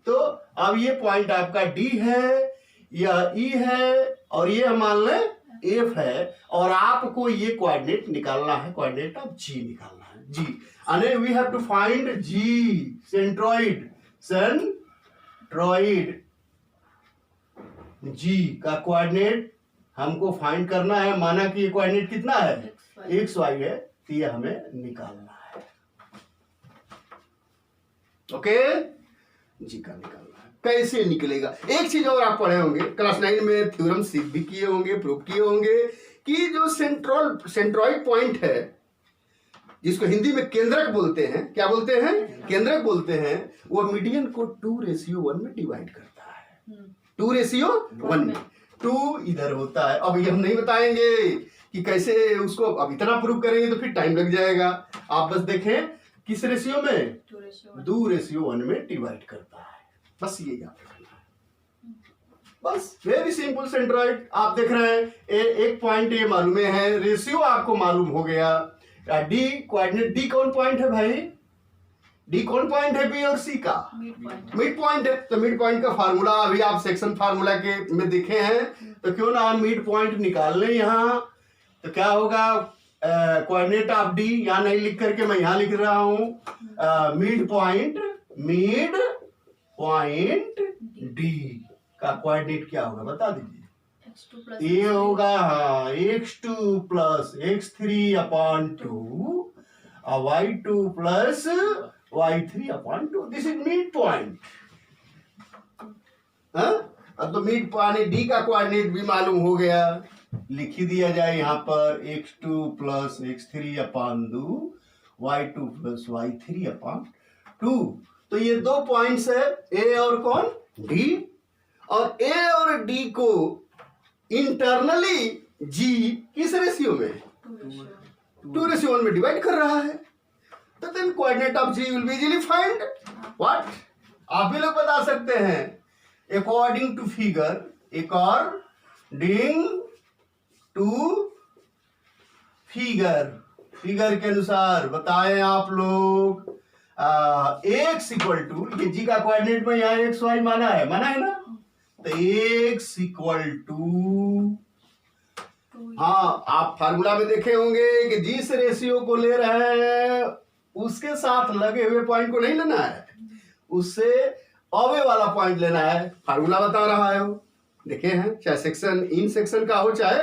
तो अब ये पॉइंट आपका डी है, यह ई है और ये मान लें एफ है और आपको ये कोऑर्डिनेट निकालना है, कोऑर्डिनेट ऑफ जी निकालना है। G and we have to find G centroid. Centroid G का कोऑर्डिनेट हमको फाइंड करना है। माना कि ये कोऑर्डिनेट कितना है? एक्स वाई है, तो ये हमें निकालना है। ओके, जी का निकालना है। कैसे निकलेगा? एक चीज और आप पढ़े होंगे, क्लास 9 में थ्योरम सिद्ध भी किए होंगे, प्रूव किए होंगे कि जो सेंट्रॉइड पॉइंट है जिसको हिंदी में केंद्रक बोलते हैं, क्या बोलते हैं? केंद्रक बोलते हैं। वो मीडियन को 2:1 में डिवाइड करता है। 2:1 में 2 इधर होता है। अब ये हम नहीं बताएंगे कि कैसे उसको, अब इतना प्रूव करेंगे तो फिर टाइम लग जाएगा। आप बस देखें किस रेशियो में? 2:1 में डिवाइड करता है। बस ये याद रखना है, बस वेरी सिंपल। सेंट्रॉइड आप देख रहे हैं, एक पॉइंट ये मालूम है, रेशियो आपको मालूम हो गया। डी कोऑर्डिनेट, डी कौन पॉइंट है भाई? डी कौन पॉइंट है? बी और सी का मिड पॉइंट है। तो मिड पॉइंट का फार्मूला अभी आप सेक्शन फार्मूला के में देखे हैं, तो क्यों ना हम मिड पॉइंट निकाल लें यहाँ। तो क्या होगा? कोऑर्डिनेट ऑफ डी यहाँ नहीं लिख करके मैं यहाँ लिख रहा हूँ। मिड पॉइंट डी का कोऑर्डिनेट क्या होगा बता दीजिए। ये होगा हाँ x2 प्लस x3/2 और y2 plus y3/2। This is mid point. अब तो मिड पॉइंट डी का कोऑर्डिनेट भी मालूम हो गया, लिख ही दिया जाए यहाँ पर x2 plus x3/2 y2 plus y3/2। तो ये दो पॉइंट्स है, ए और कौन? डी। और ए और डी को इंटरनली जी किस रेशियो में? 2:1 में डिवाइड कर रहा है। तो then coordinate of G will be easily find. What आप भी लोग बता सकते हैं according to figure, according to figure के अनुसार बताएं आप लोग। एक्स इक्वल टू, ये जी का कोऑर्डिनेट में यहाँ एक्स वाई माना है ना? तो एक्स इक्वल टू, हाँ आप फार्मूला में देखे होंगे कि जिस रेशियो को ले रहे हैं उसके साथ लगे हुए पॉइंट को नहीं लेना है, उससे अवे वाला पॉइंट लेना है। फार्मूला बता रहा है वो, देखे हैं, चाहे सेक्शन इन सेक्शन का हो चाहे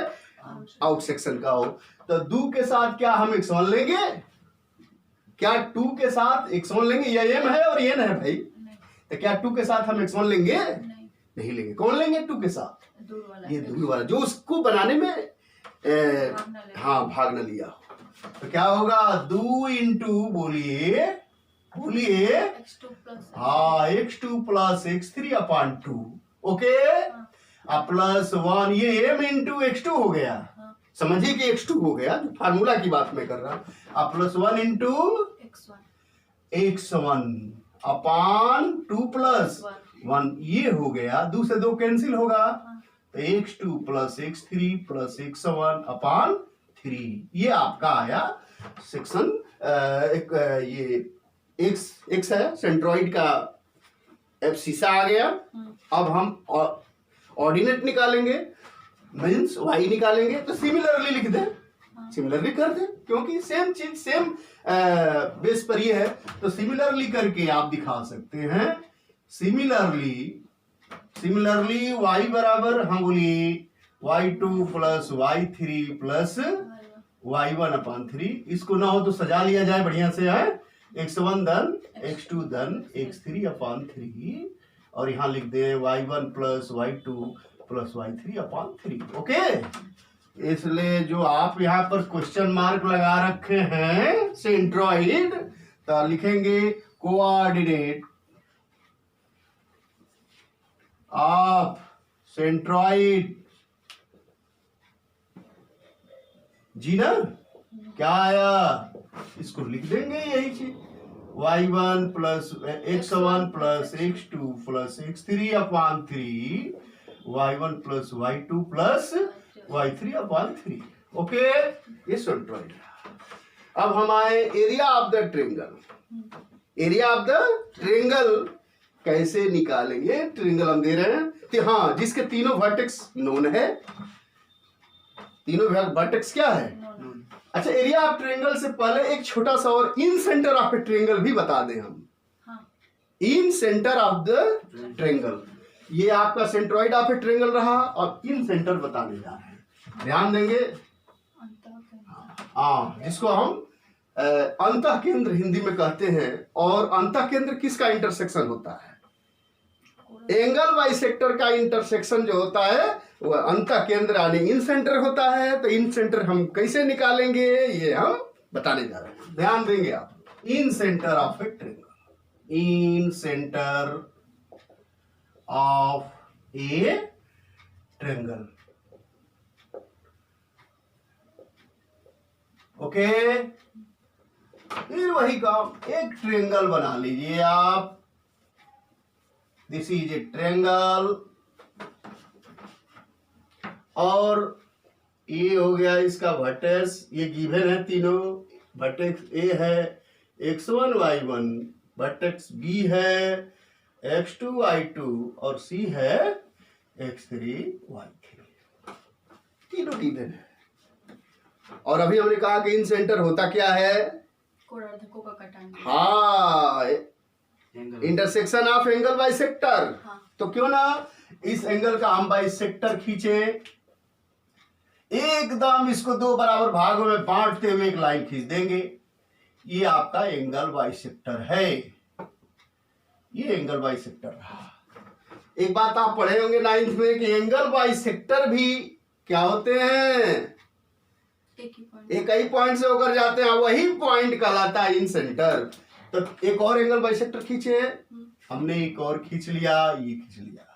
आउट सेक्शन का हो। तो 2 के साथ क्या हम x1 लेंगे? क्या 2 के साथ x1 लेंगे? ये m है और ये n है भाई। तो क्या 2 के साथ हम x1 लेंगे? नहीं लेंगे। कौन लेंगे 2 के साथ? ये दूर वाला जो उसको बनाने में हाँ भाग न लिया। तो क्या होगा? 2 इंटू बोलिए हाँ x2 plus x3/2 okay plus 1 ये m इंटू x2 हो गया। समझिए कि x2 हो गया, जो फार्मूला की बात मैं कर रहा हूं। प्लस 1 इंटू x1/2 प्लस 1 ये हो गया। 2 से 2 कैंसिल होगा, तो x2 plus x3 plus x1/3 ये आपका आया सेक्शन। ये x है सेंट्रॉइड का एफ सीसा आ गया। अब हम ऑर्डिनेट निकालेंगे। मीन्स वाई निकालेंगे तो सिमिलरली लिख दें, सिमिलरली कर दें, क्योंकि सेम चीज सेम बेस पर ये है, तो सिमिलरली करके आप दिखा सकते हैं। सिमिलरली y बराबर हम बोलिए y2 plus y3 plus y1/3। इसको ना हो तो सजा लिया जाए बढ़िया से है, x1 धन x2 धन x3/3 और यहां लिख दे y1 plus y2 plus y3/3। Okay, इसलिए जो आप यहाँ पर क्वेश्चन मार्क लगा रखे हैं सेंट्रॉइड, तो लिखेंगे कोऑर्डिनेट ऑफ सेंट्रॉइड जी ना, क्या आया, इसको लिख देंगे यही चीज, y1 plus x1 plus x2 plus x3/3 y1 plus y2 plus y3/3। Okay, ये सेंट्रॉइड। अब हम आए area of the triangle. Area of the triangle कैसे निकालेंगे? ट्रेंगल हम दे रहे हैं हाँ, जिसके तीनों वर्टेक्स नोन है। तीनों वर्टेक्स क्या है? अच्छा, एरिया ऑफ ट्रेंगल से पहले एक छोटा सा और इन सेंटर ऑफ ए ट्रेंगल भी बता दें हम। इन सेंटर ऑफ द ट्रेंगल, ये आपका सेंट्रॉइड ऑफ ए ट्रेंगल रहा और इन सेंटर बताने जा रहे हैं, ध्यान देंगे। जिसको हम अंतः केंद्र हिंदी में कहते हैं। और अंतः केंद्र किसका इंटरसेक्शन होता है? एंगल बाइसेक्टर का इंटरसेक्शन जो होता है वह अंतः केंद्र यानी इन सेंटर होता है। तो इन सेंटर हम कैसे निकालेंगे ये हम बताने जा रहे हैं, ध्यान देंगे आप। Incentre of a triangle, incentre of a triangle. Okay, फिर वही काम, एक ट्रेंगल बना लीजिए आप। दिस इज ए ट्रेंगल और ये हो गया इसका वर्टेक्स, ये गिवन है तीनों। वर्टेक्स ए है x1 y1, वर्टेक्स बी है x2 y2 और सी है x3 y3, तीनों गिवन है। और अभी हमने कहा कि इन सेंटर होता क्या है? हाँ, इंटरसेक्शन ऑफ एंगल बाइसेक्टर। तो क्यों ना इस एंगल का हम बाइसेक्टर खींचे, एकदम इसको दो बराबर भागों में बांटते हुए एक लाइन खींच देंगे। ये आपका एंगल बाइसेक्टर है, ये एंगल बाइसेक्टर रहा। एक बात आप पढ़े होंगे 9th में कि एंगल बाइसेक्टर भी क्या होते हैं? एक ही पॉइंट से होकर जाते हैं, वही पॉइंट कहलाता है इन सेंटर। तो एक और एंगल बाइसेक्टर खींचे, हमने एक और खींच लिया, ये खींच लिया।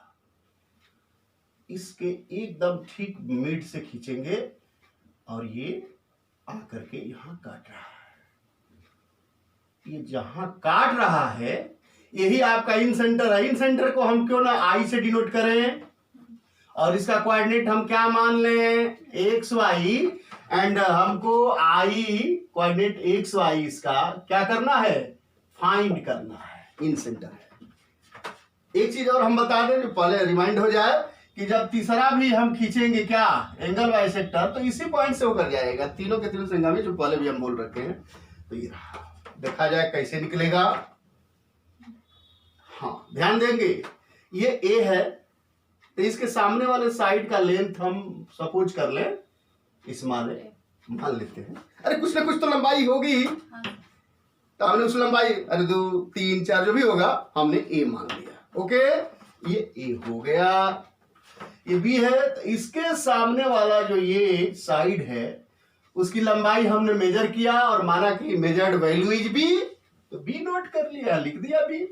इसके एकदम ठीक मिड से खींचेंगे और ये आकर के यहां काट रहा है। ये जहां काट रहा है यही आपका इन सेंटर है। इन सेंटर को हम क्यों ना आई से डिनोट करें और इसका कोऑर्डिनेट हम क्या मान लें? X Y. एंड हमको आई कोऑर्डिनेट एक्स वाई इसका क्या करना है? फाइंड करना है। इन सेंटर है। एक चीज और हम बता दें जो पहले रिमाइंड हो जाए कि जब तीसरा भी हम खींचेंगे क्या एंगल बाइसेक्टर, तो इसी पॉइंट से होकर जाएगा। तीनों के तीनों संगामी जो पहले भी हम बोल रखे हैं। तो ये रहा, देखा जाए कैसे निकलेगा। हाँ, ध्यान देंगे, ये ए है तो इसके सामने वाले साइड का लेंथ हम सपोज कर ले, इस मान लेते हैं। अरे कुछ ना कुछ तो लंबाई होगी, तो हमने उस लंबाई 2 3 4 जो भी होगा हमने ए मान लिया। ओके, ये ए हो गया, ये बी है। तो इसके सामने वाला जो ये साइड है उसकी लंबाई हमने मेजर किया और माना कि मेजर्ड वैल्यू इज बी, तो बी नोट कर लिया, लिख दिया B.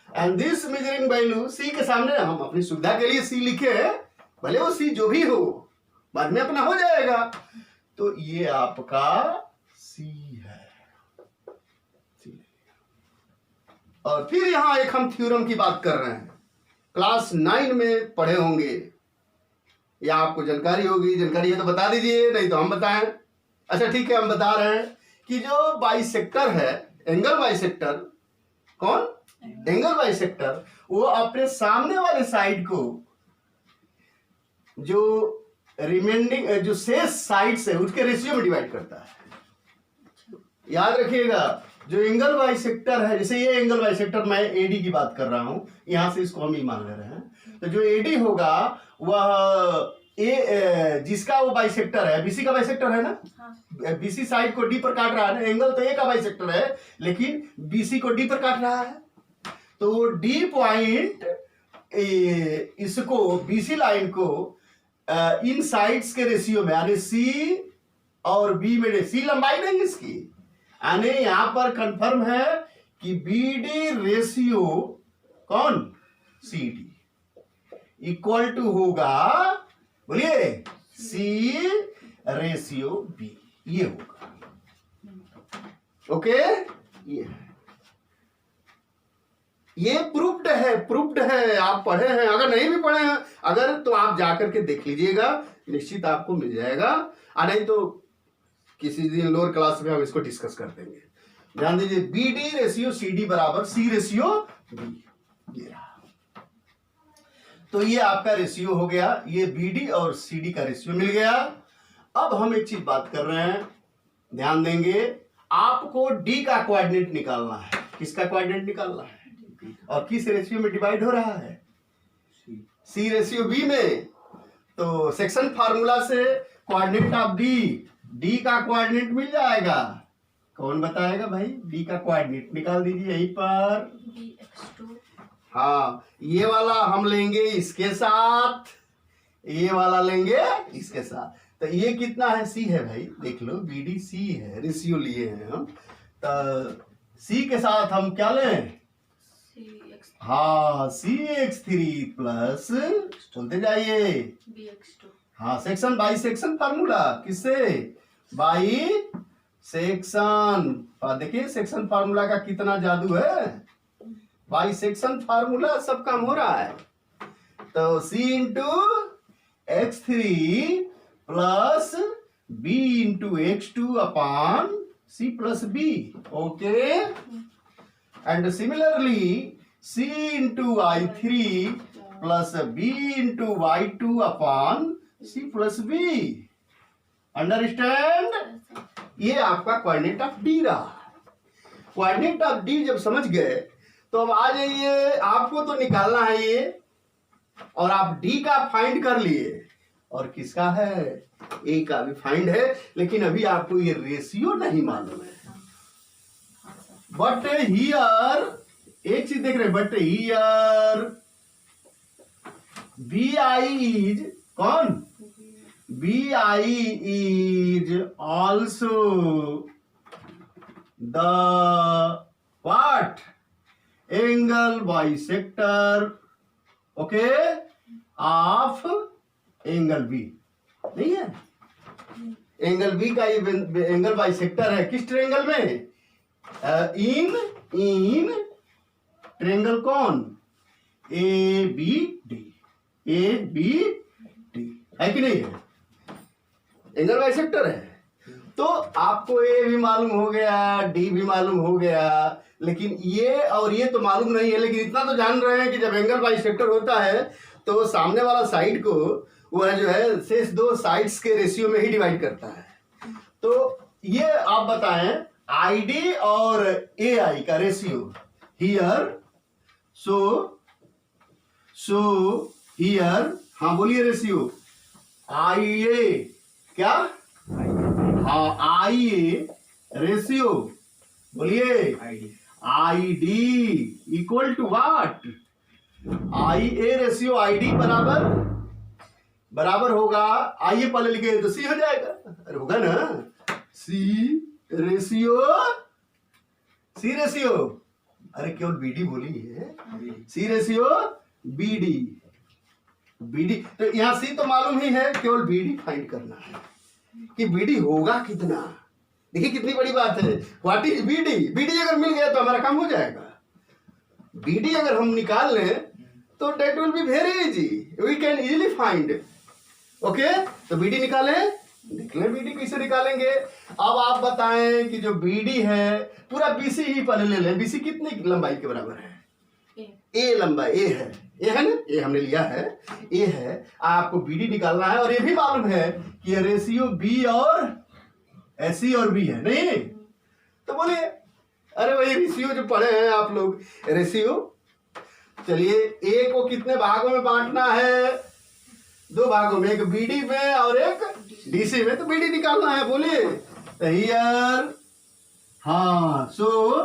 And this measuring value C के सामने हम अपनी सुविधा के लिए सी लिखे हैं, भले वो सी जो भी हो बाद में अपना हो जाएगा। तो ये आपका सी है। और फिर यहां एक हम थ्योरम की बात कर रहे हैं, क्लास 9 में पढ़े होंगे या आपको जानकारी होगी। जानकारी है तो बता दीजिए, नहीं तो हम बताएं। अच्छा ठीक है, हम बता रहे हैं कि जो बाइसेक्टर है, एंगल बाइसेक्टर, कौन? एंगल बाइसेक्टर, वो अपने सामने वाले साइड को जो रिमेंडिंग जो शेष साइड्स है उसके रेशियो में डिवाइड करता है। याद रखिएगा, जो एंगल बाइसेक्टर है, जैसे ये एंगल बाइसेक्टर, मैं एडी की बात कर रहा हूं, यहां से इसको हम ही मान ले रहे हैं, तो जो एडी होगा वह जिसका वो बाइसेक्टर है, बीसी का बाइसेक्टर है ना, हाँ। बीसी साइड को डी पर काट रहा है ना, एंगल तो ए का बाइसेक्टर है लेकिन बीसी को डी पर काट रहा है, तो डी पॉइंट इसको बीसी लाइन को इन साइड्स के रेशियो में, यानी सी और बी में, सी लंबाई नहीं इसकी, यानी यहां पर कंफर्म है कि बीडी रेशियो कौन, सी डी इक्वल टू होगा, बोलिए, सी रेशियो बी, ये होगा। ओके, ये प्रूफ्ड है, आप पढ़े हैं, अगर नहीं भी पढ़े हैं अगर, तो आप जाकर के देख लीजिएगा, निश्चित आपको मिल जाएगा, और नहीं तो किसी दिन लोअर क्लास में हम इसको डिस्कस कर देंगे। ध्यान दीजिए, B D ratio C D बराबर सी रेशियो बी, ये रहा। तो ये आपका रेशियो हो गया, ये बी डी और सी डी का रेशियो मिल गया। अब हम एक चीज बात कर रहे हैं, ध्यान देंगे, आपको डी का कोऑर्डिनेट निकालना है। किसका कोऑर्डिनेट निकालना है, और किस रेशियो में डिवाइड हो रहा है, सी रेशियो बी में। तो सेक्शन फार्मूला से कोऑर्डिनेट ऑफ डी, डी का कोऑर्डिनेट मिल जाएगा। कौन बताएगा भाई, डी का कोऑर्डिनेट निकाल दीजिए यहीं पर। हाँ, ये वाला हम लेंगे इसके साथ, ये वाला लेंगे इसके साथ, तो ये कितना है, सी है भाई, देख लो, बी डी सी है, रेशियो लिए हैं हम, तो सी के साथ हम क्या लें, हाँ, CX3 प्लस, चलते जाइए, BX2, हाँ, सेक्शन बाई सेक्शन फार्मूला, किससे, बाई सेक्शन, देखिए सेक्शन फार्मूला का कितना जादू है, बाई सेक्शन फार्मूला सब काम हो रहा है। तो C into X3 plus B into X2 upon C plus B, okay, and similarly C into I3 plus B into Y2 upon C plus B, understand. ये आपका कोऑर्डिनेट ऑफ डी रहा। Coordinate of D जब समझ गए तो अब आ जाइए, आपको तो निकालना है ये, और आप डी का फाइंड कर लिए, और किसका है, ए का भी फाइंड है, लेकिन अभी आपको ये रेशियो नहीं मालूम है। बट हियर एक चीज देख रहे हैं, but here B I is कौन, B I is also the what, angle bisector, okay, of angle B, नहीं है, एंगल बी का ये एंगल बाइसेक्टर है, किस ट्रायंगल में, इन ट्रायंगल कौन, A B D, A B D, है कि नहीं है, एंगल बाइसेक्टर है। तो आपको ए भी मालूम हो गया, डी भी मालूम हो गया, लेकिन ये और ये तो मालूम नहीं है, लेकिन इतना तो जान रहे हैं कि जब एंगल बाइसेक्टर होता है तो सामने वाला साइड को वह जो है शेष दो साइड्स के रेशियो में ही डिवाइड करता है। तो ये आप बताएं, आई डी और ए आई का रेशियो हियर, सो हियर, हाँ बोलिए, रेशियो आई ए, क्या, हाँ, आई ए रेशियो, बोलिए, I D equal to what, I A ratio I D बराबर होगा, आइए पहले लिखे तो सी हो जाएगा, अरे होगा ना, सी रेशियो, अरे केवल बीडी बोली है, सी रेशियो बीडी, तो यहां सी तो मालूम ही है, केवल बीडी फाइंड करना है कि बीडी होगा कितना। देखिए कितनी बड़ी बात है, व्हाट इज बीडी, बीडी अगर मिल गया तो हमारा काम हो जाएगा। बीडी अगर हम निकाल लें तो that will be very easy, we can easily find, okay. तो बीडी निकालें, देख लें बीडी कैसे निकालेंगे। अब आप बताएं कि जो बीडी है, पूरा बीसी ही पहले ले लें, बीसी कितनी लंबाई के बराबर है, ए लंबा ए है ना, ए हमने लिया है, ए है, आपको बीडी निकालना है। और ये भी मालूम है कि ये रेशियो बी और एसी और बी है नहीं, तो बोलिए अरे वही रेशियो जो पढ़े हैं आप लोग, रेशियो। चलिए ए को कितने भागों में बांटना है? 2 भागों में, एक बीडी में और एक डीसी में, तो बीडी निकालना है। बोलिए हियर, हाँ, सो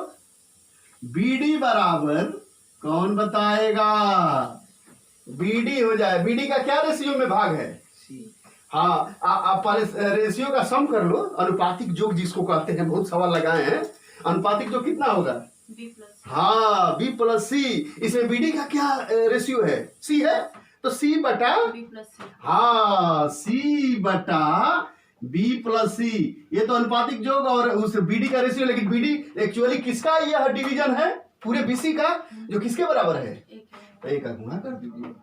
बीडी बराबर कौन बताएगा? बीडी हो जाए, बीडी का क्या रेशियो में भाग है? हाँ, आप रेशियो का सम कर लो, अनुपातिक योग जिसको कहते हैं, बहुत सवाल लगाए हैं। अनुपातिक योग कितना होगा? हाँ, बी प्लस सी। इसमें बीडी का क्या रेशियो है? सी है, तो सी बटा बी प्लस सी। हाँ, सी बटा बी प्लस सी, ये तो अनुपातिक योग और उस बीडी का रेशियो। लेकिन बीडी एक्चुअली किसका यह डिवीजन है? पूरे बीसी का, जो किसके बराबर है? तो एक का गुणा कर दीजिए।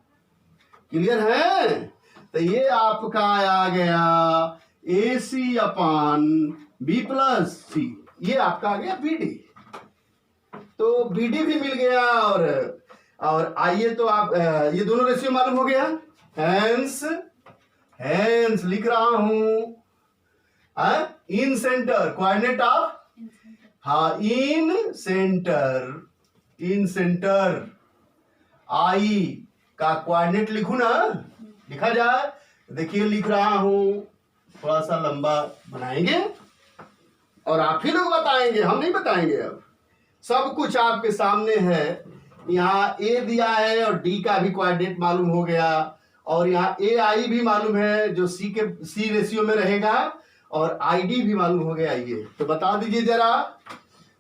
क्लियर है? तो ये आपका आ गया ए सी अपान बी प्लस सी, ये आपका आ गया बीडी। तो बीडी भी मिल गया। और आइए तो आप ये दोनों रेशियो मालूम हो गया। हेंस लिख रहा हूं इन सेंटर कोऑर्डिनेट ऑफ, हाँ, इन सेंटर आई का कोऑर्डिनेट लिखूं ना, लिखा जाए। देखिए लिख रहा हूं, थोड़ा सा लंबा बनाएंगे और आप ही लोग बताएंगे, हम नहीं बताएंगे। अब सब कुछ आपके सामने है। यहाँ ए दिया है और डी का भी कोऑर्डिनेट मालूम हो गया, और यहाँ ए आई भी मालूम है जो सी रेशियो में रहेगा, और आई डी भी मालूम हो गया। ये तो बता दीजिए जरा,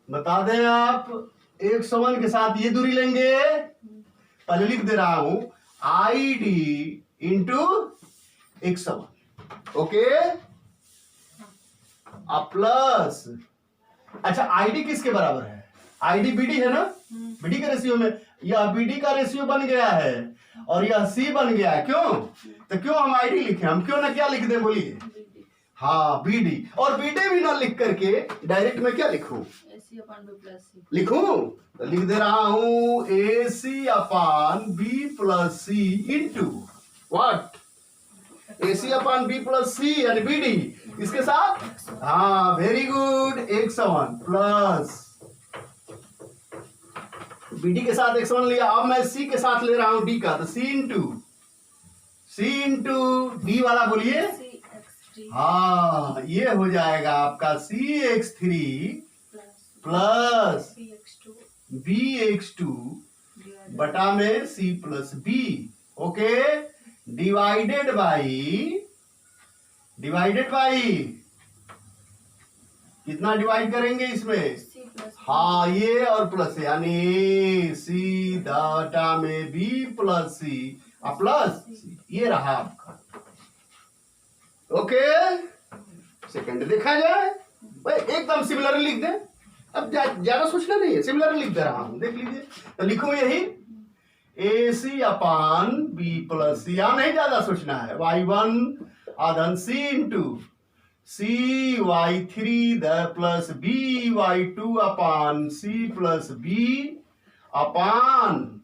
बता दें आप। 101 के साथ ये दूरी लेंगे, पहले लिख दे रहा हूं आई डी इंटू 101, ओके। अब प्लस, अच्छा आईडी किसके बराबर है? आईडी बीडी है ना, बीडी के रेशियो में। यह बीडी का रेशियो बन गया है और यह सी बन गया है। क्यों? तो क्यों हम आईडी लिखे? हम क्यों ना क्या लिख दें? बोलिए। हाँ, बीडी। और बीडी भी ना लिख करके डायरेक्ट में क्या लिखूं? लिखूं? तो लिख दे रहा हूं A C upon B plus C into what? A C upon B plus C यानी बीडी। इसके साथ, हाँ, वेरी गुड, 101 प्लस बीडी के साथ 101 लिया। अब मैं सी के साथ ले रहा हूं डी का, तो सी इंटू डी वाला बोलिए। हाँ, ये हो जाएगा आपका CX3 प्लस BX2 बटा में C plus B, okay. Divided by कितना डिवाइड करेंगे इसमें? हाँ, ये और प्लस, यानी C डाटा में B plus C plus C, ये रहा आपका, ओके। सेकंड देखा जाए भाई, एकदम सिमिलर लिख दें। अब ज्यादा सोचना नहीं है, सिमिलर लिख दे रहा हूं, देख लीजिए। तो लिखो यही ए सी अपान बी प्लस सी, यहां नहीं ज्यादा सोचना है। y1 आधन C into C y3 the plus B y2 upon C plus B upon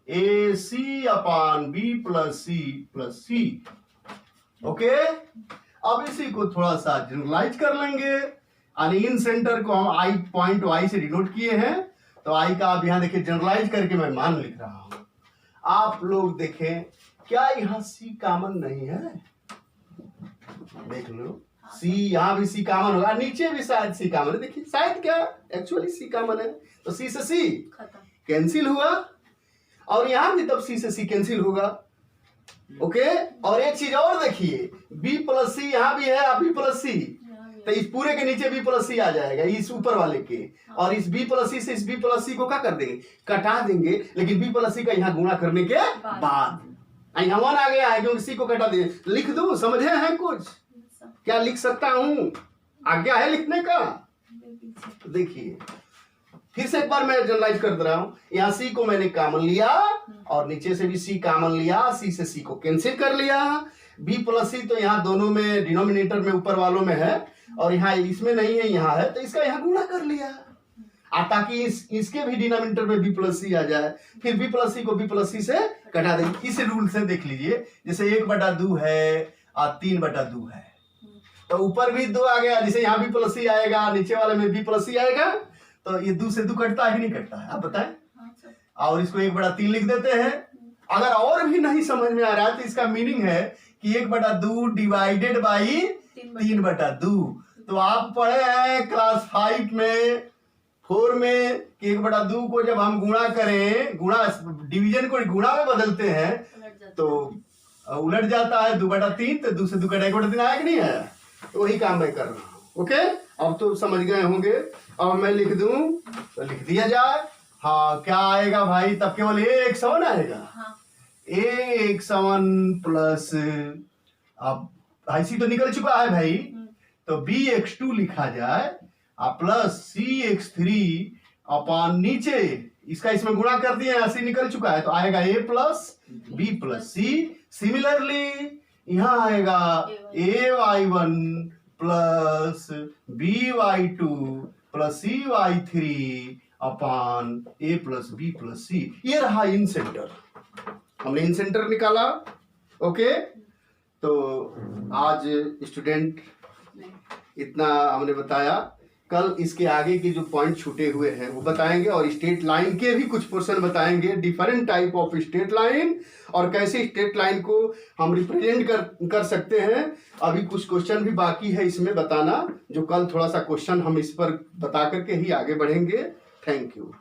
A C upon B plus C, okay. अब इसी को थोड़ा सा जनरलाइज कर लेंगे। यानी इन सेंटर को हम आई पॉइंट वाई से डिनोट किए हैं, तो आई का आप यहां देखिए जनरलाइज करके मैं मान लिख रहा हूं। आप लोग देखें, क्या यहां सी कॉमन नहीं है? देख लो, सी यहां भी सी कॉमन होगा, नीचे भी शायद सी कॉमन है। देखिए शायद क्या, एक्चुअली सी कॉमन है, तो सी से सी कैंसिल हुआ, और यहां भी तब सी से सी कैंसिल होगा, ओके। और एक चीज और देखिए, बी प्लस सी यहां भी है, बी प्लस सी, तो इस पूरे के नीचे बी प्लस सी आ जाएगा, इस ऊपर वाले के। और इस बी प्लस सी से इस बी प्लस सी को क्या कर देंगे? कटा देंगे। लेकिन बी प्लस सी का यहाँ गुणा करने के बाद यहाँ 1 आ गया है, क्योंकि सी को कटा दिए। लिख दो, समझे हैं कुछ? क्या लिख सकता हूं? आज्ञा है लिखने का? देखिए फिर से एक बार मैं जनरलाइज कर दे रहा हूं। यहाँ सी को मैंने कॉमन लिया और नीचे से भी सी कॉमन लिया, सी से सी को कैंसिल कर लिया। बी प्लस सी तो यहाँ दोनों में डिनोमिनेटर में ऊपर वालों में है, और यहाँ इसमें नहीं है, यहाँ है, तो इसका यहाँ गुणा कर लिया। ताकि इसके भी डिनोमिनेटर में बी प्लस सी आ जाए, फिर बी प्लस सी को बी प्लस सी से कटा देंगे। इस रूल से देख लीजिए, जैसे 1/2 है और 3/2 है, तो ऊपर भी 2 आ गया, जैसे यहाँ भी प्लस सी आएगा, नीचे वाले में भी प्लस सी आएगा, तो ये 2 से 2 कटता है कि नहीं कटता है, आप बताएं। और इसको 1/3 लिख देते हैं। अगर और भी नहीं समझ में आ रहा है तो इसका मीनिंग है कि 1/2 डिवाइडेड बाई 3/2। तो आप पढ़े हैं क्लास 5 में 4 में कि 1/2 को जब हम गुणा करें, गुणा डिवीजन को गुणा में बदलते हैं तो उलट जाता है 2/3, तो 2 से 2 कटा 1/3 आया कि नहीं आया। तो वही काम मैं कर रहा हूँ। ओके, अब तो समझ गए होंगे। अब मैं लिख दूं तो लिख दिया जाए। हाँ, क्या आएगा भाई, तब केवल a1 आएगा। हाँ। a1 प्लस, अब IC तो निकल चुका है भाई, तो bx2 लिखा जाए और प्लस cx3 अपान नीचे इसका इसमें गुणा कर दिए, ऐसे निकल चुका है, तो आएगा a plus b plus c। Similarly यहाँ आएगा ay1 plus by2 plus cy3 upon a plus b plus c। ये रहा इन सेंटर, हमने इन सेंटर निकाला। ओके, तो आज स्टूडेंट इतना हमने बताया। कल इसके आगे के जो पॉइंट छूटे हुए हैं वो बताएंगे, और स्ट्रेट लाइन के भी कुछ पोर्शन बताएंगे, different type of straight line, और कैसे स्ट्रेट लाइन को हम रिप्रेजेंट कर सकते हैं। अभी कुछ क्वेश्चन भी बाकी है इसमें बताना, जो कल थोड़ा सा क्वेश्चन हम इस पर बता करके ही आगे बढ़ेंगे। Thank you.